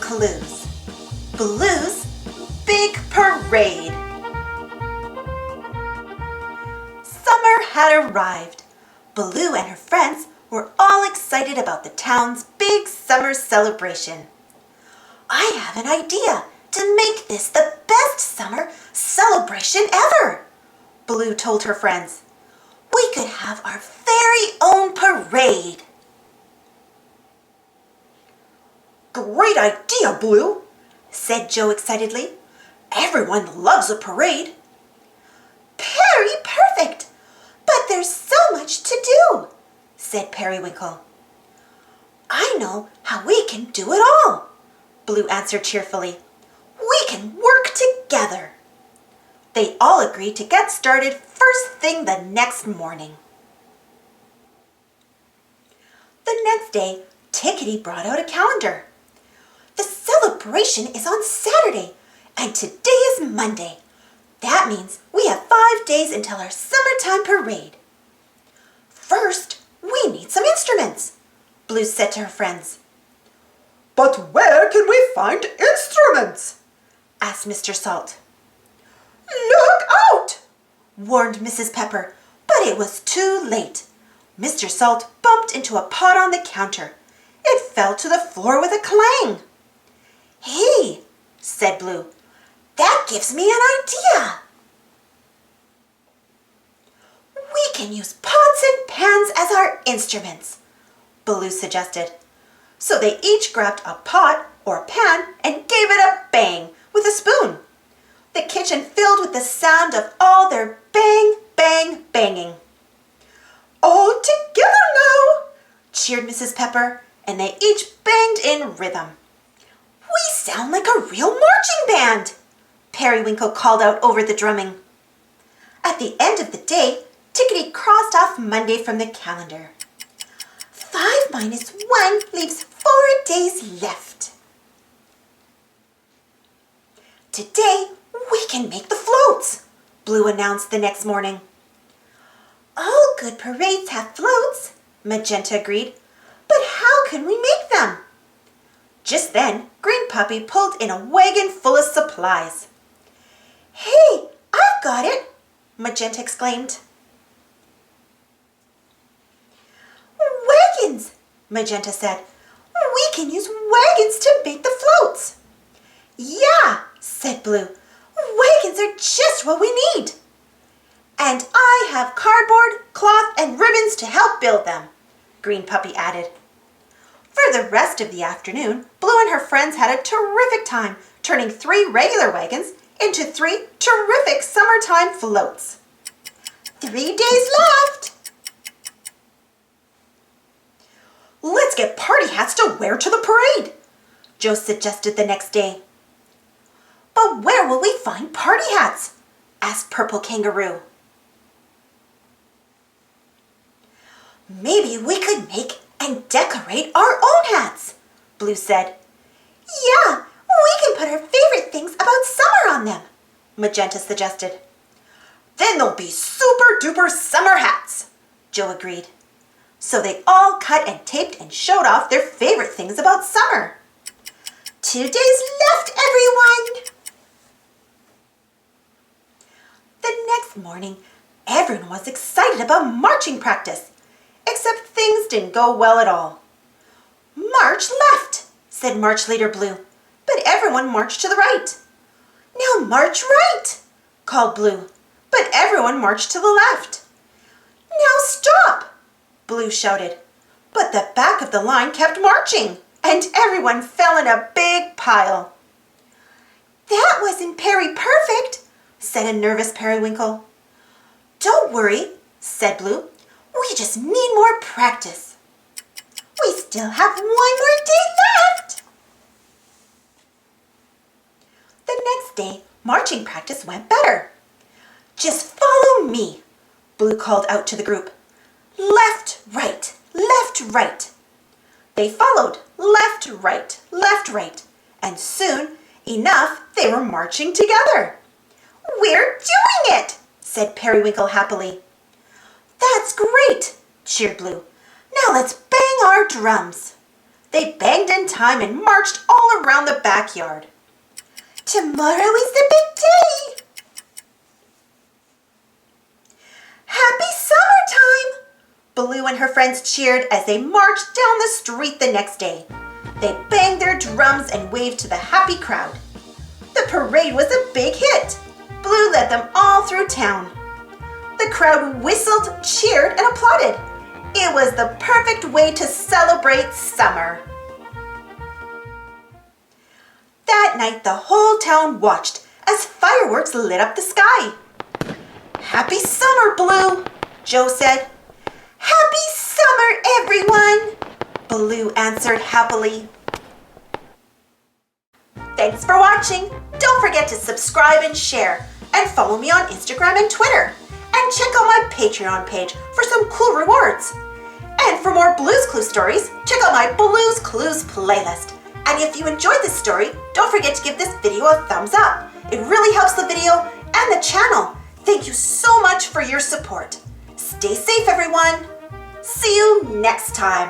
clues. Blue's Big Parade. Summer had arrived. Blue and her friends were all excited about the town's big summer celebration. I have an idea to make this the best summer celebration ever, Blue told her friends. We could have our very own parade. Great idea, Blue, said Joe excitedly. Everyone loves a parade. Very perfect, but there's so much to do, said Periwinkle. I know how we can do it all, Blue answered cheerfully. We can work together. They all agreed to get started first thing the next morning. The next day, Tickety brought out a calendar. The celebration is on Saturday, and today is Monday. That means we have 5 days until our summertime parade. First, we need some instruments, Blue said to her friends. But where can we find instruments? Asked Mr. Salt. Look out! Warned Mrs. Pepper, but it was too late. Mr. Salt bumped into a pot on the counter. It fell to the floor with a clang. Hey, said Blue, that gives me an idea. We can use pots and pans as our instruments, Blue suggested. So they each grabbed a pot or pan and gave it a bang with a spoon. The kitchen filled with the sound of all their bang, bang, banging. All together now, cheered Mrs. Pepper, and they each banged in rhythm. We sound like a real marching band, Periwinkle called out over the drumming. At the end of the day, Tickety crossed off Monday from the calendar. 5 minus 1 leaves 4 days left. Today, we can make the floats, Blue announced the next morning. All good parades have floats, Magenta agreed. But how can we make them? Just then, Green Puppy pulled in a wagon full of supplies. Hey, I've got it, Magenta exclaimed. Wagons, Magenta said. We can use wagons to make the floats. Yeah, said Blue. Wagons are just what we need. And I have cardboard, cloth, and ribbons to help build them, Green Puppy added. For the rest of the afternoon, Blue and her friends had a terrific time turning 3 regular wagons into 3 terrific summertime floats. 3 days left. Let's get party hats to wear to the parade, Joe suggested the next day. But where will we find party hats? Asked Purple Kangaroo. Maybe we could make and decorate our own hats, Blue said. Yeah, we can put our favorite things about summer on them, Magenta suggested. Then they'll be super duper summer hats, Joe agreed. So they all cut and taped and showed off their favorite things about summer. 2 days left, everyone! The next morning, everyone was excited about marching practice, except things didn't go well at all. March left, said March Leader Blue, but everyone marched to the right. Now march right, called Blue, but everyone marched to the left. Now stop, Blue shouted, but the back of the line kept marching, and everyone fell in a big pile. That wasn't perfect, said a nervous Periwinkle. Don't worry, said Blue. We just need more practice. We still have 1 more day left. The next day, marching practice went better. Just follow me, Blue called out to the group. Left, right, left, right. They followed left, right, and soon enough they were marching together. We're doing it, said Periwinkle happily. That's great, cheered Blue. Now let's bang our drums. They banged in time and marched all around the backyard. Tomorrow is the big day! Happy summertime! Baloo and her friends cheered as they marched down the street the next day. They banged their drums and waved to the happy crowd. The parade was a big hit. Baloo led them all through town. The crowd whistled, cheered, and applauded. It was the perfect way to celebrate summer. That night, the whole town watched as fireworks lit up the sky. Happy summer, Baloo, Joe said. Happy summer, everyone, Baloo answered happily. Thanks for watching. Don't forget to subscribe and share, and follow me on Instagram and Twitter. And check out my Patreon page for some cool rewards. And for more Blue's Clues stories, check out my Blue's Clues playlist. And if you enjoyed this story, don't forget to give this video a thumbs up. It really helps the video and the channel. Thank you so much for your support. Stay safe, everyone. See you next time.